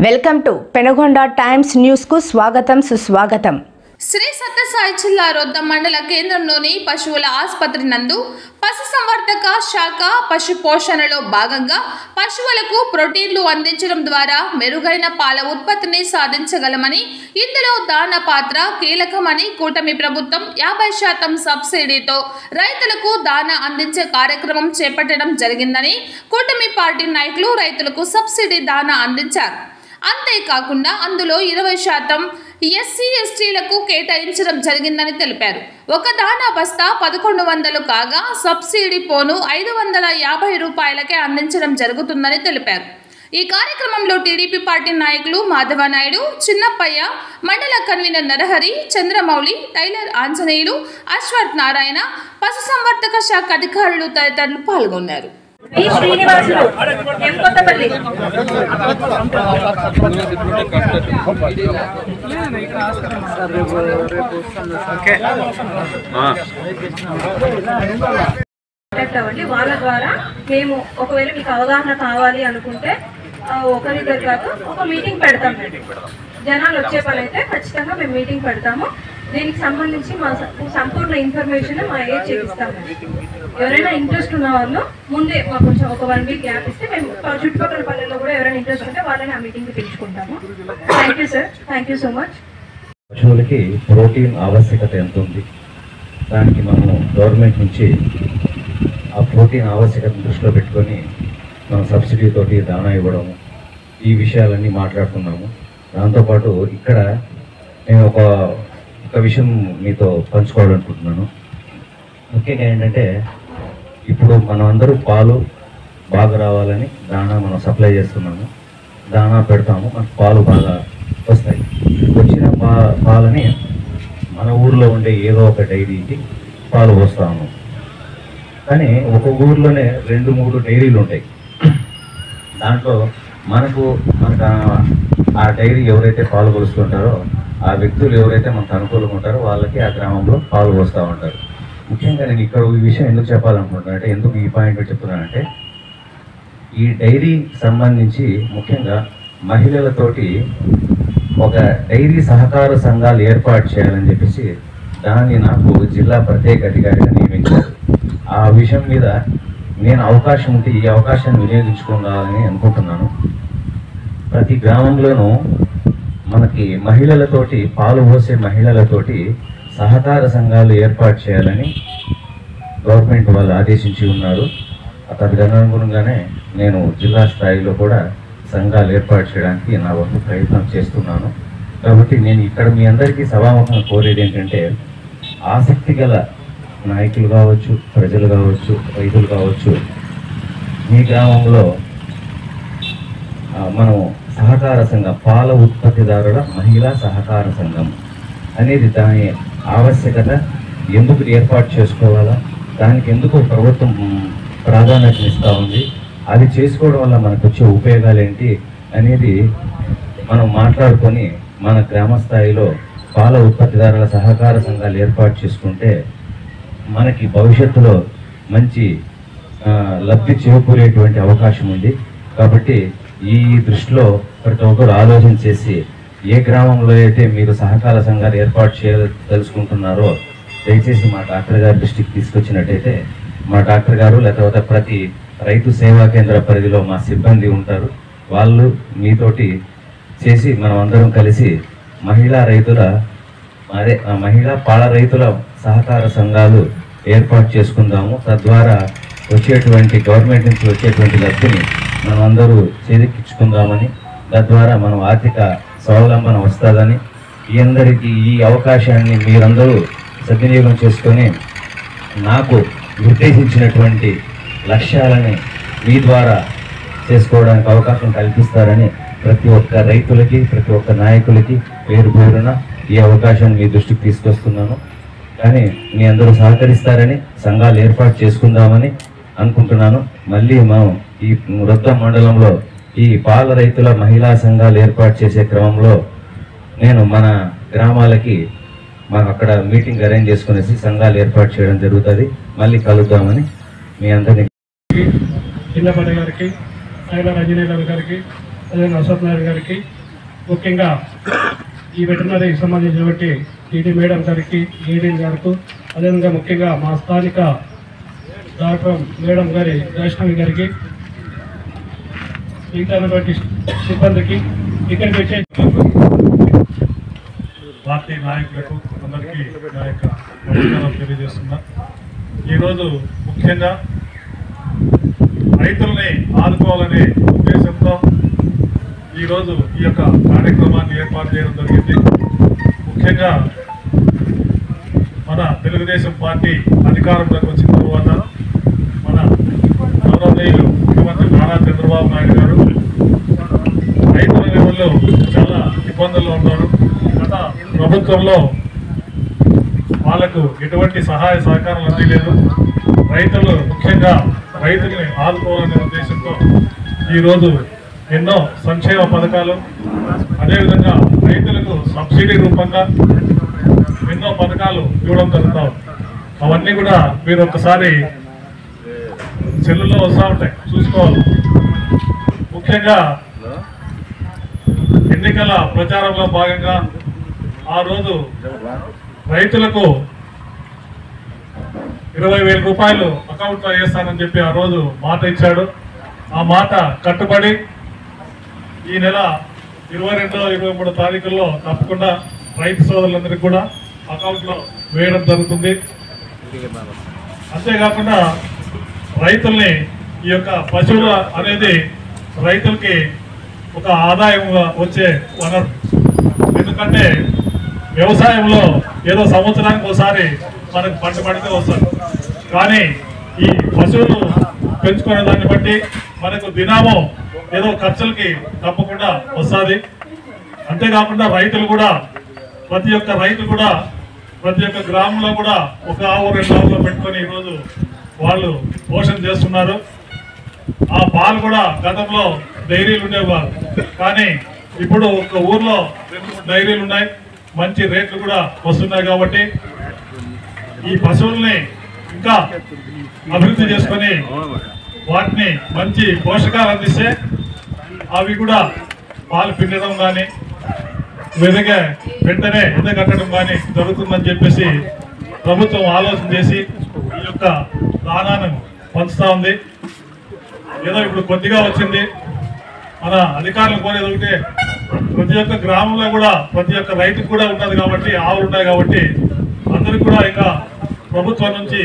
Welcome to Penukonda times news కు స్వాగతం సుస్వాగతం. శ్రీ సత్యసాయి జిల్లా రొద్ద మండల కేంద్రంలోని పశువుల ఆసుపత్రి నందు పశుసంవర్ధక శాఖ పశు పోషణలో భాగంగా పశువులకు ప్రోటీన్లు అందించడం ద్వారా మెరుగైన పాల ఉత్పత్తిని సాధించగలమని, ఇందులో దాన పాత్ర కీలకమని కూటమి ప్రభుత్వం 50% సబ్సిడీతో రైతులకు దాన అందించే కార్యక్రమం చేపట్టడం జరిగిందని కూటమి పార్టీ నాయకులు రైతులకు సబ్సిడీ దాన అందించారు. అంతేకాకుండా అందులో 20% ఎస్సీ ఎస్టీలకు కేటాయించడం జరిగిందని తెలిపారు. ఒక దానా బస్తా 1100 కాగా సబ్సిడీ పోను 550 రూపాయలకే అందించడం జరుగుతుందని తెలిపారు. ఈ కార్యక్రమంలో టీడీపీ పార్టీ నాయకులు మాధవనాయుడు, చిన్నప్పయ్య, మండల కన్వీనర్ నరహరి, చంద్రమౌళి, టైలర్ ఆంజనేయులు, అశ్వత్ నారాయణ, పశుసంవర్ధక శాఖ అధికారులు తదితరులు పాల్గొన్నారు. వాళ్ళ ద్వారా మేము ఒకవేళ మీకు అవగాహన కావాలి అనుకుంటే ఒకరిద్దరు కాదు ఒక మీటింగ్ పెడతాం. జనాలు వచ్చే పని అయితే ఖచ్చితంగా మేము మీటింగ్ పెడతాము. దీనికి సంబంధించి మా సంపూర్ణ ఇన్ఫర్మేషన్ మా ఏజ్ చేపిస్తాము. ఎవరైనా ఇంట్రెస్ట్ ఉన్న వాళ్ళు ముందే మాకు కొంచెం ఒక 1 వీక్ గ్యాప్ ఇస్తే మేము చుట్టుపక్కల పల్లెల్లో కూడా ఎవరైనా ఇంట్రెస్ట్ ఉంటే వాళ్ళని ఆ మీటింగ్కి పిలుచుకుంటాము. Thank you sir, thank you so much. పశువులకి ప్రోటీన్ ఆవశ్యకత ఎంత ఉంది, దానికి మనము గవర్నమెంట్ నుంచి ఆ ప్రోటీన్ ఆవశ్యకతను దృష్టిలో పెట్టుకొని మనం సబ్సిడీ తోటి దానా ఇవ్వడము, ఈ విషయాలన్నీ మాట్లాడుతున్నాము. దాంతోపాటు ఇక్కడ నేను ఒక విషయం మీతో పంచుకోవాలనుకుంటున్నాను. ముఖ్యంగా ఏంటంటే ఇప్పుడు మనం అందరూ పాలు బాగా రావాలని దానా మనం సప్లై చేస్తున్నాము, దానా పెడతాము, మనకు పాలు బాగా వస్తాయి. వచ్చిన పాలని మన ఊర్లో ఉండే ఏదో ఒక డైరీకి పాలు పోస్తాము. కానీ ఒక ఊర్లోనే 2-3 డైరీలు ఉంటాయి. దాంట్లో మనకు ఆ డైరీ ఎవరైతే పాలు కొలుస్తుంటారో ఆ వ్యక్తులు ఎవరైతే మనకు అనుకూలంగా ఉంటారో వాళ్ళకి ఆ గ్రామంలో పాలు పోస్తూ ఉంటారు. ముఖ్యంగా నేను ఇక్కడ ఈ విషయం ఎందుకు చెప్పాలనుకుంటున్నాను అంటే, ఎందుకు ఈ పాయింట్ చెప్తున్నానంటే, ఈ డైరీ సంబంధించి ముఖ్యంగా మహిళలతోటి ఒక డైరీ సహకార సంఘాలు ఏర్పాటు చేయాలని చెప్పేసి దాన్ని నాకు జిల్లా ప్రత్యేక అధికారిగా నియమించారు. ఆ విషయం మీద నేను అవకాశం ఉంటే ఈ అవకాశాన్ని వినియోగించుకోవాలని అనుకుంటున్నాను. ప్రతి గ్రామంలోనూ మనకి మహిళలతోటి పాలు పోసే మహిళలతోటి సహకార సంఘాలు ఏర్పాటు చేయాలని గవర్నమెంట్ వాళ్ళు ఆదేశించి ఉన్నారు. తదనుగుణంగానే నేను జిల్లా స్థాయిలో కూడా సంఘాలు ఏర్పాటు చేయడానికి నా వంతు ప్రయత్నం చేస్తున్నాను. కాబట్టి నేను ఇక్కడ మీ అందరికీ సభాముఖంగా కోరేది ఏంటంటే, ఆసక్తి గల నాయకులు కావచ్చు, ప్రజలు కావచ్చు, రైతులు కావచ్చు, మీ గ్రామంలో మనం సహకార సంఘం, పాల ఉత్పత్తిదారుల మహిళా సహకార సంఘం అనేది దాని ఆవశ్యకత ఎందుకు ఏర్పాటు చేసుకోవాలా, దానికి ఎందుకు ప్రభుత్వం ప్రాధాన్యతనిస్తూ ఉంది, అది చేసుకోవడం వల్ల మనకు వచ్చే ఉపయోగాలు ఏంటి అనేది మనం మాట్లాడుకొని మన గ్రామ స్థాయిలో పాల ఉత్పత్తిదారుల సహకార సంఘాలు ఏర్పాటు చేసుకుంటే మనకి భవిష్యత్తులో మంచి లబ్ధి చేకూరేటువంటి అవకాశం ఉంది. కాబట్టి ఈ దృష్టిలో ప్రతి ఒక్కరు ఆలోచన చేసి ఏ గ్రామంలో అయితే మీరు సహకార సంఘాలు ఏర్పాటు తెలుసుకుంటున్నారో దయచేసి మా డాక్టర్ గారి దృష్టికి తీసుకొచ్చినట్టయితే మా డాక్టర్ గారు లేకపోతే ప్రతి రైతు సేవా కేంద్ర పరిధిలో మా సిబ్బంది ఉంటారు, వాళ్ళు మీతోటి చేసి మనం అందరం కలిసి మహిళా పాల రైతుల సహకార సంఘాలు ఏర్పాటు చేసుకుందాము. తద్వారా వచ్చేటువంటి గవర్నమెంట్ నుంచి వచ్చేటువంటి లబ్ధిని మనం అందరూ చేదెక్కించుకుందామని, తద్వారా మనం ఆర్థిక స్వావలంబన వస్తుందని, ఈ అందరికీ ఈ అవకాశాన్ని మీరందరూ సద్వినియోగం చేసుకొని నాకు నిర్దేశించినటువంటి లక్ష్యాలని మీ ద్వారా చేసుకోవడానికి అవకాశం కల్పిస్తారని ప్రతి ఒక్క రైతులకి, ప్రతి ఒక్క నాయకులకి పేరు పేరున ఈ అవకాశాన్ని మీ దృష్టికి తీసుకొస్తున్నాను. కానీ మీ అందరూ సహకరిస్తారని, సంఘాలు ఏర్పాటు చేసుకుందామని అనుకుంటున్నాను. మళ్ళీ మనం ఈ రొద్ద మండలంలో ఈ పాల రైతుల మహిళా సంఘాలు ఏర్పాటు చేసే క్రమంలో నేను మన గ్రామాలకి మాకు అక్కడ మీటింగ్ అరేంజ్ చేసుకునేసి సంఘాలు ఏర్పాటు చేయడం జరుగుతుంది. మళ్ళీ కలుద్దామని మీ అందరినీ చిన్నపల్లి గారికి, టైలర్ ఆంజనేయులు గారికి, అదే అశ్వత్ నారాయణ గారికి ముఖ్యంగా ఈ వెటర్నరీకి సంబంధించినటువంటి టీడీ మేడం గారికి, ఏడీ గారికి, అదేవిధంగా ముఖ్యంగా మా స్థానిక డాక్టర్ మేడం గారి వైష్ణవి గారికి, మిగతాటువంటి సిబ్బందికి, ఇక్కడికి వచ్చే పార్టీ నాయకులకు అందరికీ నా యొక్క నమస్కారం తెలియజేస్తున్నా. ఈరోజు ముఖ్యంగా రైతుల్ని ఆదుకోవాలనే ఉద్దేశంతో ఈరోజు ఈ యొక్క కార్యక్రమాన్ని ఏర్పాటు చేయడం జరిగింది. ముఖ్యంగా మన తెలుగుదేశం పార్టీ అధికారంలోకి వచ్చిన తర్వాత మన గౌరవనీయులు ముఖ్యమంత్రి నారా చంద్రబాబు నాయుడు గారు రైతుల లెవెల్లో చాలా ఇబ్బందుల్లో ఉన్నారు. గత ప్రభుత్వంలో వాళ్ళకు ఎటువంటి సహాయ సహకారాలు అందలేదు. రైతులు ముఖ్యంగా రైతుల్ని ఆదుకోవాలనే ఉద్దేశంతో ఈరోజు ఎన్నో సంక్షేమ పథకాలు, అదేవిధంగా రైతులకు సబ్సిడీ రూపంగా ఎన్నో పథకాలు ఇవ్వడం జరుగుతాం. అవన్నీ కూడా మీరు ఒక్కసారి సెల్లులో వస్తూ ఉంటాయి, చూసుకోవాలి. ముఖ్యంగా ఎన్నికల ప్రచారంలో భాగంగా ఆ రోజు రైతులకు 20,000 రూపాయలు అకౌంట్లో వేస్తానని చెప్పి ఆ రోజు మాట ఇచ్చాడు. ఆ మాట కట్టుబడి ఈ నెల 22, 23 తారీఖుల్లో తప్పకుండా రైతు సోదరులందరికీ కూడా అకౌంట్లో వేయడం జరుగుతుంది. అంతేకాకుండా రైతుల్ని ఈ యొక్క పశువులు అనేది రైతులకి ఒక ఆదాయంగా వచ్చే వనరు. ఎందుకంటే వ్యవసాయంలో ఏదో సంవత్సరానికి ఒకసారి మనకు పంట పడితే వస్తుంది, కానీ ఈ పశువులు పెంచుకునే దాన్ని బట్టి మనకు దినామం ఏదో ఖర్చులకి తప్పకుండా వస్తుంది. అంతేకాకుండా రైతులు కూడా ప్రతి ఒక్క రైతు కూడా ప్రతి ఒక్క గ్రామంలో కూడా ఒక ఆవు 2 ఆవులు పెట్టుకొని ఈరోజు వాళ్ళు పోషణ చేస్తున్నారు. ఆ పాలు కూడా గతంలో డైరీలు ఉండేవారు, కానీ ఇప్పుడు ఒక ఊర్లో 2 డైరీలు ఉన్నాయి. మంచి రేట్లు కూడా వస్తున్నాయి. కాబట్టి ఈ పశువుల్ని ఇంకా అభివృద్ధి చేసుకొని వాటిని మంచి పోషకాలు అందిస్తే అవి కూడా పాలు పిండడం కానీ వెంటనే ఎదగట్టడం కానీ జరుగుతుందని చెప్పేసి ప్రభుత్వం ఆలోచన చేసి ఈ యొక్క దానాన్ని పంచుతా ఉంది. ఏదో ఇప్పుడు కొద్దిగా వచ్చింది. మన అధికారులు కోరేది ఒకటే, ప్రతి ఒక్క గ్రామంలో కూడా ప్రతి ఒక్క రైతుకు కూడా ఉన్నది కాబట్టి, ఆవులు ఉన్నాయి కాబట్టి అందరికి కూడా ఇంకా ప్రభుత్వం నుంచి